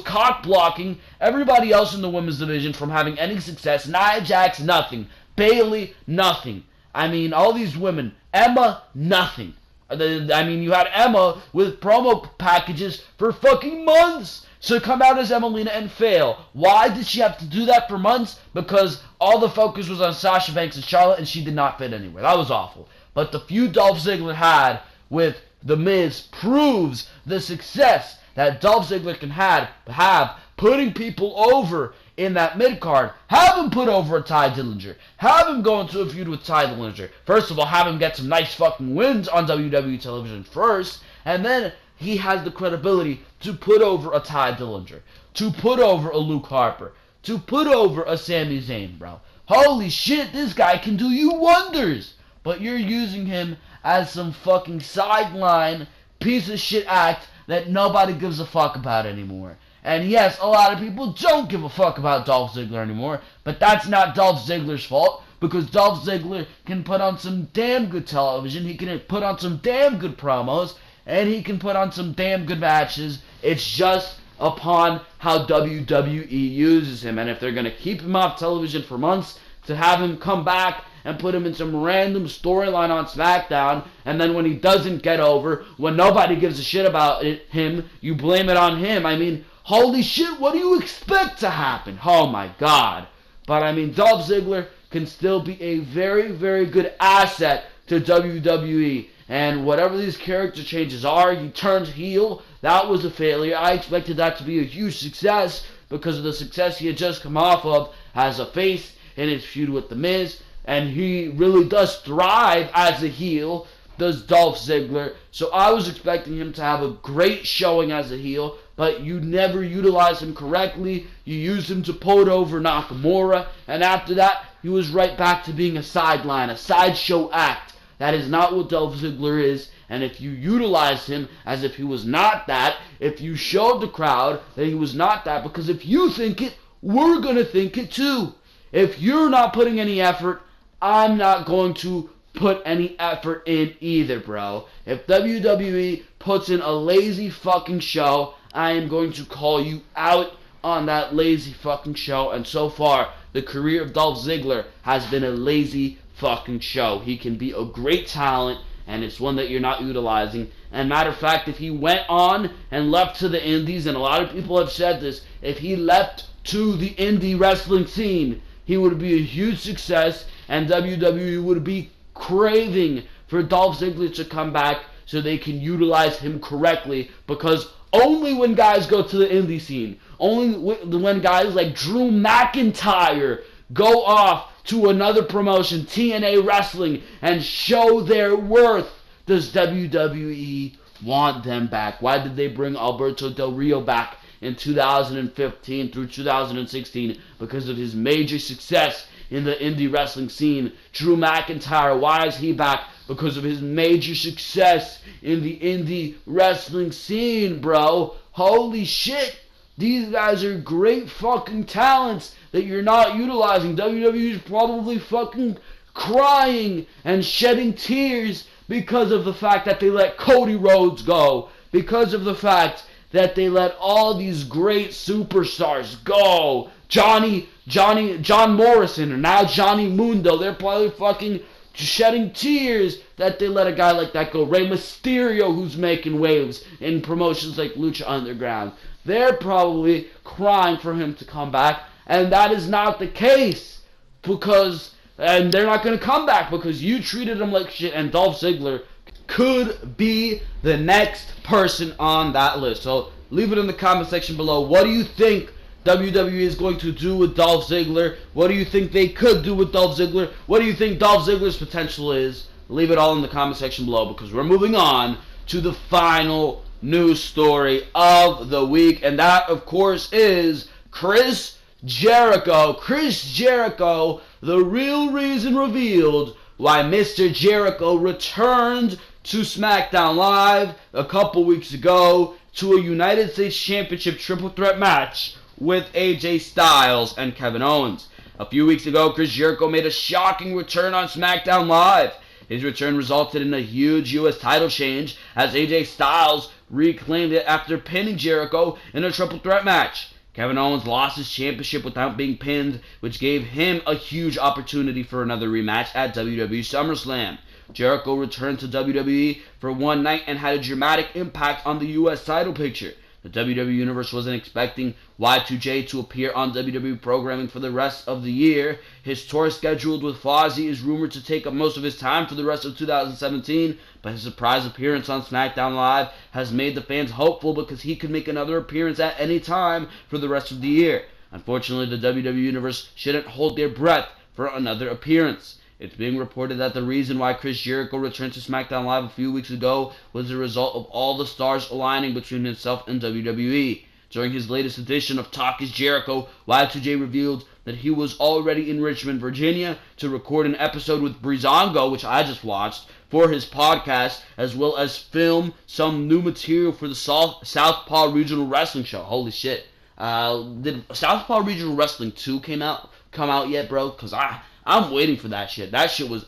cock blocking everybody else in the women's division from having any success. Nia Jax, nothing. Bayley, nothing. I mean, all these women. Emma, nothing. I mean, you had Emma with promo packages for fucking months. So come out as Emelina and fail. Why did she have to do that for months? Because all the focus was on Sasha Banks and Charlotte, and she did not fit anywhere. That was awful. But the feud Dolph Ziggler had with The Miz proves the success that Dolph Ziggler can have putting people over in that mid-card. Have him put over a Tye Dillinger. Have him go into a feud with Tye Dillinger. First of all, have him get some nice fucking wins on WWE television first, and then he has the credibility to put over a Tye Dillinger, to put over a Luke Harper, to put over a Sami Zayn, bro. Holy shit, this guy can do you wonders. But you're using him as some fucking sideline piece of shit act that nobody gives a fuck about anymore. And yes, a lot of people don't give a fuck about Dolph Ziggler anymore, but that's not Dolph Ziggler's fault, because Dolph Ziggler can put on some damn good television, he can put on some damn good promos, and he can put on some damn good matches. It's just upon how WWE uses him. And if they're going to keep him off television for months, to have him come back and put him in some random storyline on Smackdown, and then when he doesn't get over, when nobody gives a shit about him, you blame it on him. I mean, holy shit, what do you expect to happen? Oh my god. But I mean, Dolph Ziggler can still be a very, very good asset to WWE. And whatever these character changes are, he turns heel. That was a failure. I expected that to be a huge success because of the success he had just come off of as a face in his feud with The Miz. And he really does thrive as a heel, does Dolph Ziggler. So I was expecting him to have a great showing as a heel, but you never utilize him correctly. You used him to put over Nakamura, and after that, he was right back to being a sideline, a sideshow act. That is not what Dolph Ziggler is, and if you utilize him as if he was not that, if you showed the crowd that he was not that, because if you think it, we're going to think it too. If you're not putting any effort, I'm not going to put any effort in either, bro. If WWE puts in a lazy fucking show, I am going to call you out on that lazy fucking show, and so far, the career of Dolph Ziggler has been a lazy fucking show. He can be a great talent, and it's one that you're not utilizing. And matter of fact, if he went on and left to the indies, and a lot of people have said this, if he left to the indie wrestling scene, he would be a huge success, and WWE would be craving for Dolph Ziggler to come back so they can utilize him correctly, because only when guys go to the indie scene, only when guys like Drew McIntyre go off to another promotion, TNA Wrestling, and show their worth, does WWE want them back. Why did they bring Alberto Del Rio back in 2015 through 2016? Because of his major success in the indie wrestling scene. Drew McIntyre, why is he back? Because of his major success in the indie wrestling scene, bro. Holy shit. These guys are great fucking talents that you're not utilizing. WWE is probably fucking crying and shedding tears because of the fact that they let Cody Rhodes go. Because of the fact that they let all these great superstars go. John Morrison, and now Johnny Mundo. They're probably fucking shedding tears that they let a guy like that go. Rey Mysterio, who's making waves in promotions like Lucha Underground. They're probably crying for him to come back, and that is not the case, and they're not going to come back because you treated them like shit, and Dolph Ziggler could be the next person on that list. So leave it in the comment section below. What do you think WWE is going to do with Dolph Ziggler? What do you think they could do with Dolph Ziggler? What do you think Dolph Ziggler's potential is? Leave it all in the comment section below, because we're moving on to the final news story of the week, and that, of course, is Chris Jericho. Chris Jericho, the real reason revealed why Mr. Jericho returned to SmackDown Live a couple weeks ago to a United States Championship triple threat match with AJ Styles and Kevin Owens. A few weeks ago, Chris Jericho made a shocking return on SmackDown Live. His return resulted in a huge U.S. title change as AJ Styles reclaimed it after pinning Jericho in a triple threat match. Kevin Owens lost his championship without being pinned, which gave him a huge opportunity for another rematch at WWE SUMMERSLAM. Jericho returned to WWE for one night and had a dramatic impact on the U.S. title picture. The WWE Universe wasn't expecting Y2J to appear on WWE programming for the rest of the year. His tour scheduled with Fozzy is rumored to take up most of his time for the rest of 2017, but his surprise appearance on SmackDown Live has made the fans hopeful because he could make another appearance at any time for the rest of the year. Unfortunately, the WWE Universe shouldn't hold their breath for another appearance. It's being reported that the reason why Chris Jericho returned to SmackDown Live a few weeks ago was the result of all the stars aligning between himself and WWE. During his latest edition of Talk is Jericho, Y2J revealed that he was already in Richmond, Virginia to record an episode with Breezango, which I just watched, for his podcast, as well as film some new material for the Southpaw Regional Wrestling Show. Holy shit. Did Southpaw Regional Wrestling 2 come out yet, bro? Because I'm waiting for that shit. That shit was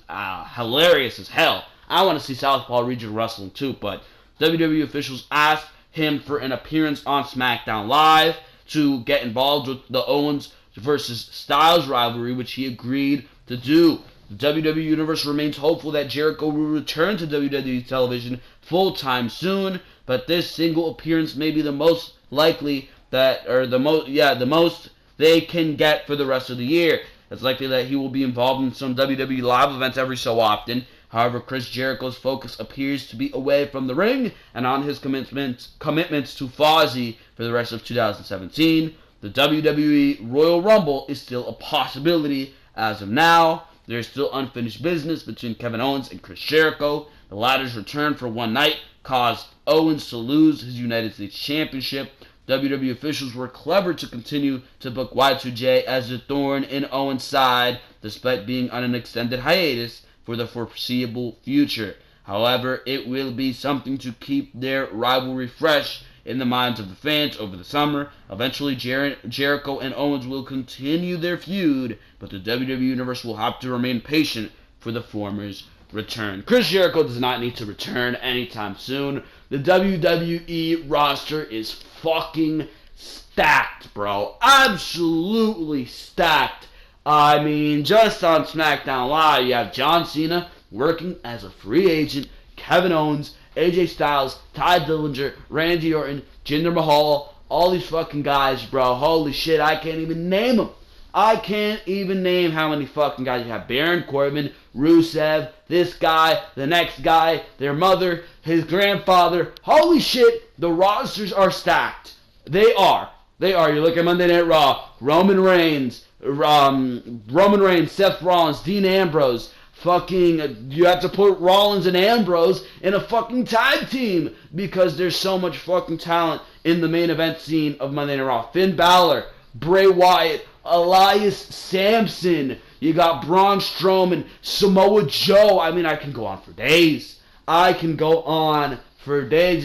hilarious as hell. I want to see Southpaw Regional Wrestling too, but WWE officials asked him for an appearance on SmackDown Live to get involved with the Owens versus Styles rivalry, which he agreed to do. The WWE Universe remains hopeful that Jericho will return to WWE television full-time soon, but this single appearance may be the most likely the most they can get for the rest of the year. It's likely that he will be involved in some WWE live events every so often. However, Chris Jericho's focus appears to be away from the ring and on his commitments to Fozzy for the rest of 2017. The WWE Royal Rumble is still a possibility as of now. There is still unfinished business between Kevin Owens and Chris Jericho. The latter's return for one night caused Owens to lose his United States Championship. WWE officials were clever to continue to book Y2J as a thorn in Owens' side, despite being on an extended hiatus for the foreseeable future. However, it will be something to keep their rivalry fresh in the minds of the fans over the summer. Eventually, Jericho and Owens will continue their feud, but the WWE Universe will have to remain patient for the former's return. Chris Jericho does not need to return anytime soon. The WWE roster is fucking stacked, bro. Absolutely stacked. I mean, just on SmackDown Live, you have John Cena working as a free agent, Kevin Owens, AJ Styles, Ty Dillinger, Randy Orton, Jinder Mahal, all these fucking guys, bro. Holy shit, I can't even name them. I can't even name how many fucking guys you have. Baron Corbin, Rusev, this guy, the next guy, their mother, his grandfather. Holy shit, the rosters are stacked. They are. You look at Monday Night Raw, Roman Reigns, Seth Rollins, Dean Ambrose. Fucking, you have to put Rollins and Ambrose in a fucking tag team because there's so much fucking talent in the main event scene of Monday Night Raw. Finn Balor, Bray Wyatt, Elias Sampson, you got Braun Strowman, Samoa Joe. I mean, I can go on for days. You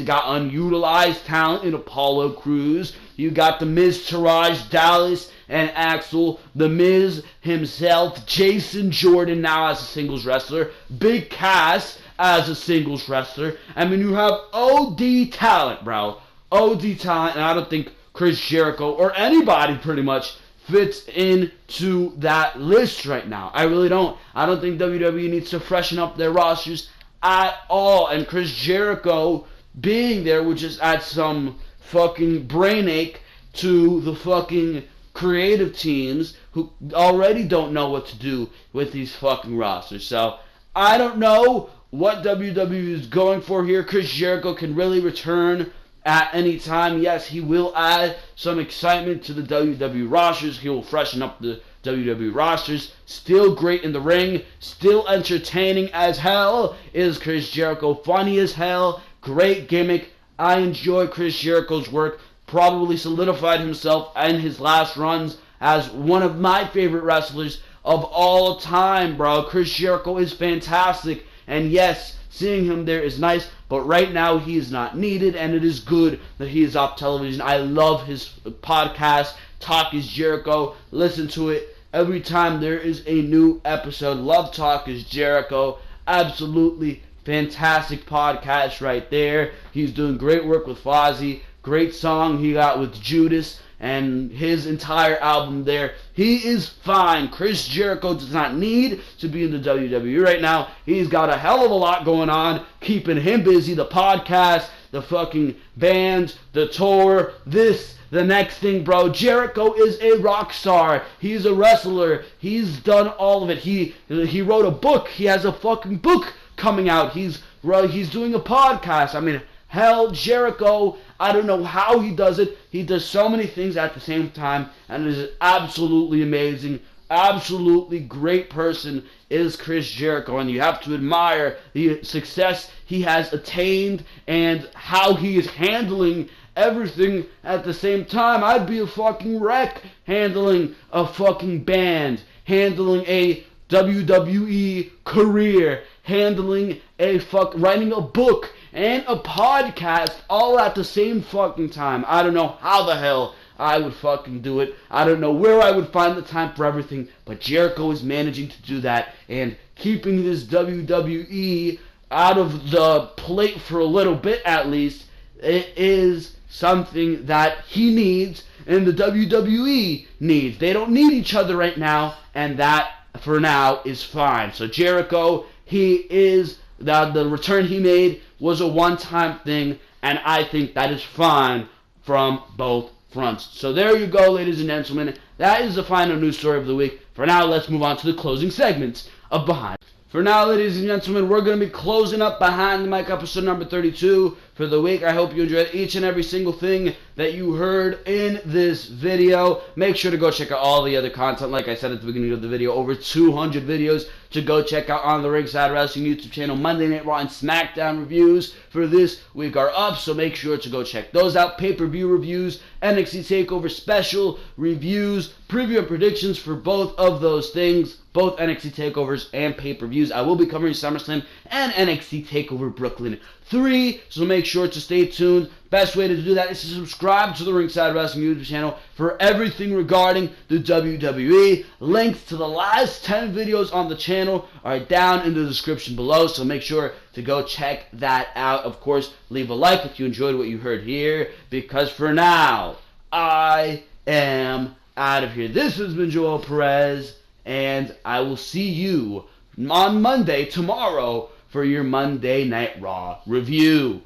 got unutilized talent in Apollo Crews. You got The Miz, Taraj, Dallas, and Axel. The Miz himself, Jason Jordan now as a singles wrestler. Big Cass as a singles wrestler. I mean, you have OD talent, bro. OD talent, and I don't think Chris Jericho or anybody pretty much fits into that list right now. I really don't. I don't think WWE needs to freshen up their rosters at all. And Chris Jericho being there would just add some fucking brain ache to the fucking creative teams who already don't know what to do with these fucking rosters. So, I don't know what WWE is going for here. Chris Jericho can really return at any time. Yes, he will add some excitement to the WWE rosters. He will freshen up the WWE rosters. Still great in the ring. Still entertaining as hell. Is Chris Jericho funny as hell? Great gimmick. I enjoy Chris Jericho's work. Probably solidified himself in his last runs as one of my favorite wrestlers of all time, bro. Chris Jericho is fantastic And yes, seeing him there is nice, but right now he is not needed, and it is good that he is off television. I love his podcast, Talk is Jericho. Listen to it every time there is a new episode. Love Talk is Jericho. Absolutely fantastic podcast right there. He's doing great work with Fozzy. Great song he got with Judas and his entire album there. He is fine. Chris Jericho does not need to be in the WWE right now. He's got a hell of a lot going on, keeping him busy. The podcast, the fucking band, the tour, the next thing, bro. Jericho is a rock star. He's a wrestler. He's done all of it. He wrote a book. He has a fucking book coming out. He's doing a podcast. I mean, hell, Jericho, I don't know how he does it. He does so many things at the same time, and it is absolutely amazing. Absolutely great person is Chris Jericho, and you have to admire the success he has attained and how he is handling everything at the same time. I'd be a fucking wreck handling a fucking band, handling a WWE career, handling writing a book and a podcast all at the same fucking time. I don't know how the hell I would fucking do it. I don't know where I would find the time for everything, but Jericho is managing to do that and keeping this WWE out of the plate for a little bit at least. It is something that he needs and the WWE needs. They don't need each other right now, and that for now is fine. So Jericho, the return he made was a one-time thing, and I think that is fine from both fronts. So there you go, ladies and gentlemen. That is the final news story of the week. For now, let's move on to the closing segments of Behind. For now, ladies and gentlemen, we're going to be closing up Behind the Mic episode number 32 for the week. I hope you enjoyed each and every single thing that you heard in this video. Make sure to go check out all the other content. Like I said at the beginning of the video, over 200 videos to go check out on the Ringside Wrestling YouTube channel. Monday Night Raw and Smackdown reviews for this week are up, so make sure to go check those out. Pay-per-view reviews, NXT TakeOver special reviews, preview and predictions for both of those things, both NXT TakeOvers and pay-per-views. I will be covering SummerSlam and NXT TakeOver Brooklyn 3, so make sure to stay tuned. Best way to do that is to subscribe to the Ringside Wrestling YouTube channel for everything regarding the WWE. Links to the last 10 videos on the channel are down in the description below, so make sure to go check that out. Of course, leave a like if you enjoyed what you heard here, because for now, I am out of here. This has been Joel Perez, and I will see you on Monday, tomorrow, for your Monday Night Raw review.